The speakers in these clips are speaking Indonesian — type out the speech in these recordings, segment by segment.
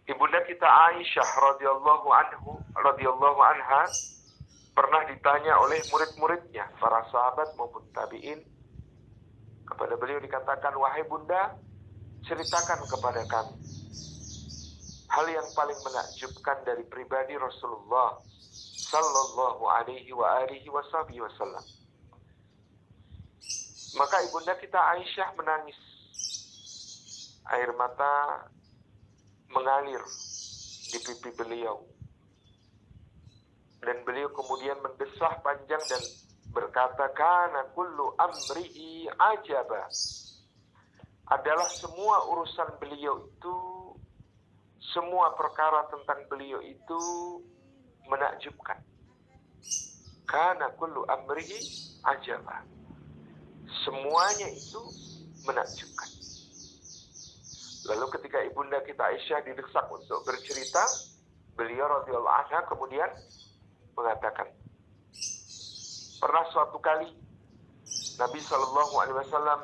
Ibunda kita Aisyah radhiyallahu anha pernah ditanya oleh murid-muridnya, para sahabat maupun tabi'in. Kepada beliau dikatakan, wahai bunda, ceritakan kepada kami hal yang paling menakjubkan dari pribadi Rasulullah sallallahu alaihi wa alihi wasallam. Maka ibunda kita Aisyah menangis. Air mata mengalir di pipi beliau. Dan beliau kemudian mendesah panjang dan berkata, kana kullu amrihi ajaba. Adalah semua urusan beliau itu, semua perkara tentang beliau itu menakjubkan. Kana kullu amrihi ajaba. Semuanya itu menakjubkan. Lalu ketika ibunda kita Aisyah didesak untuk bercerita, beliau radhiyallahu anha kemudian mengatakan, pernah suatu kali Nabi Shallallahu Alaihi Wasallam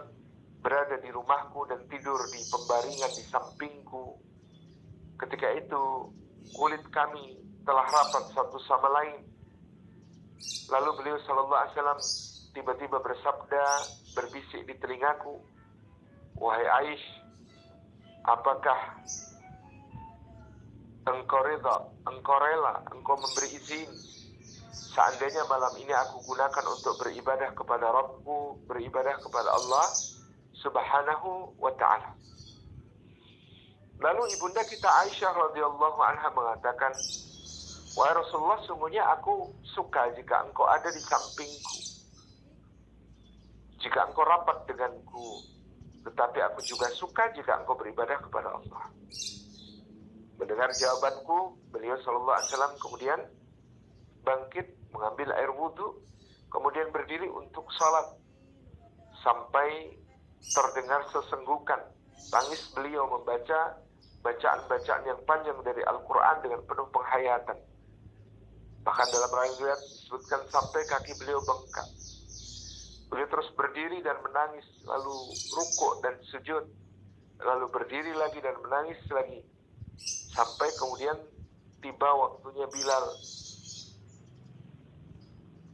berada di rumahku dan tidur di pembaringan di sampingku. Ketika itu kulit kami telah rapat satu sama lain. Lalu beliau Shallallahu Alaihi Wasallam tiba-tiba bersabda, berbisik di telingaku, wahai Aisyah, apakah engkau rela, engkau memberi izin seandainya malam ini aku gunakan untuk beribadah kepada Rabbku, beribadah kepada Allah Subhanahu wa ta'ala. Lalu ibunda kita Aisyah radhiyallahu anha mengatakan, wahai Rasulullah, sungguhnya aku suka jika engkau ada di sampingku, jika engkau rapat denganku, tetapi aku juga suka jika engkau beribadah kepada Allah. Mendengar jawabanku, beliau sallallahu alaihi wasallam kemudian bangkit, mengambil air wudhu, kemudian berdiri untuk salat, sampai terdengar sesenggukan tangis beliau membaca bacaan-bacaan yang panjang dari Al-Quran dengan penuh penghayatan. Bahkan dalam riwayat disebutkan sampai kaki beliau bengkak. Beliau terus berdiri dan menangis, lalu rukuk dan sujud, lalu berdiri lagi dan menangis lagi, sampai kemudian tiba waktunya Bilal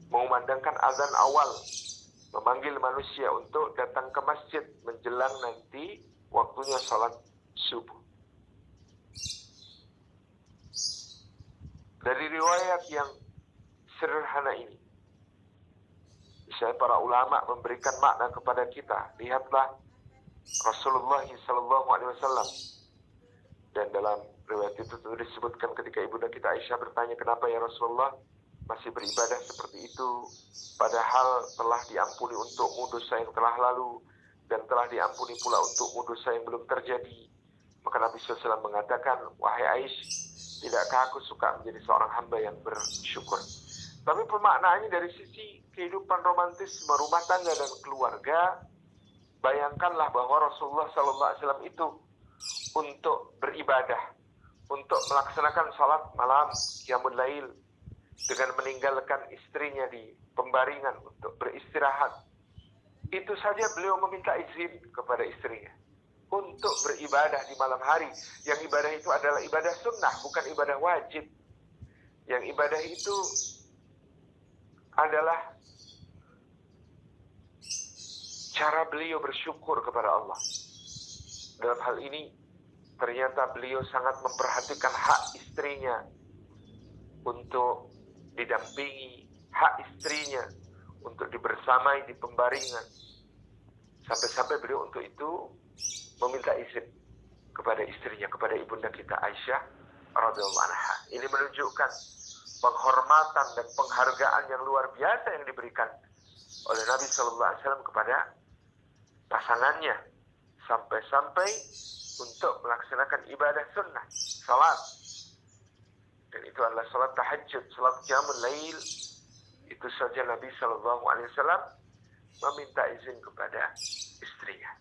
mengumandangkan azan awal, memanggil manusia untuk datang ke masjid menjelang nanti waktunya salat subuh. Dari riwayat yang sederhana ini, para ulama memberikan makna kepada kita. Lihatlah Rasulullah SAW. Dan dalam riwayat itu disebutkan ketika ibunda kita Aisyah bertanya, kenapa ya Rasulullah masih beribadah seperti itu, padahal telah diampuni untukmu dosa yang telah lalu, dan telah diampuni pula untukmu dosa yang belum terjadi. Maka Nabi SAW mengatakan, wahai Aisyah, tidakkah aku suka menjadi seorang hamba yang bersyukur? Tapi pemaknaannya dari sisi kehidupan romantis rumah tangga dan keluarga, bayangkanlah bahwa Rasulullah SAW itu untuk beribadah, untuk melaksanakan salat malam, qiyamul lail, dengan meninggalkan istrinya di pembaringan untuk beristirahat. Itu saja beliau meminta izin kepada istrinya untuk beribadah di malam hari. Yang ibadah itu adalah ibadah sunnah, bukan ibadah wajib. Yang ibadah itu adalah cara beliau bersyukur kepada Allah. Dalam hal ini ternyata beliau sangat memperhatikan hak istrinya untuk didampingi, hak istrinya untuk dibersamai di pembaringan. Sampai-sampai beliau untuk itu meminta izin kepada istrinya, kepada ibunda kita Aisyah radhiyallahu anha. Ini menunjukkan penghormatan dan penghargaan yang luar biasa yang diberikan oleh Nabi Sallallahu Alaihi Wasallam kepada pasangannya, sampai-sampai untuk melaksanakan ibadah sunnah, salat. Dan itu adalah salat tahajud, salat qiyamul lail. Itu saja Nabi Sallallahu Alaihi Wasallam meminta izin kepada istrinya.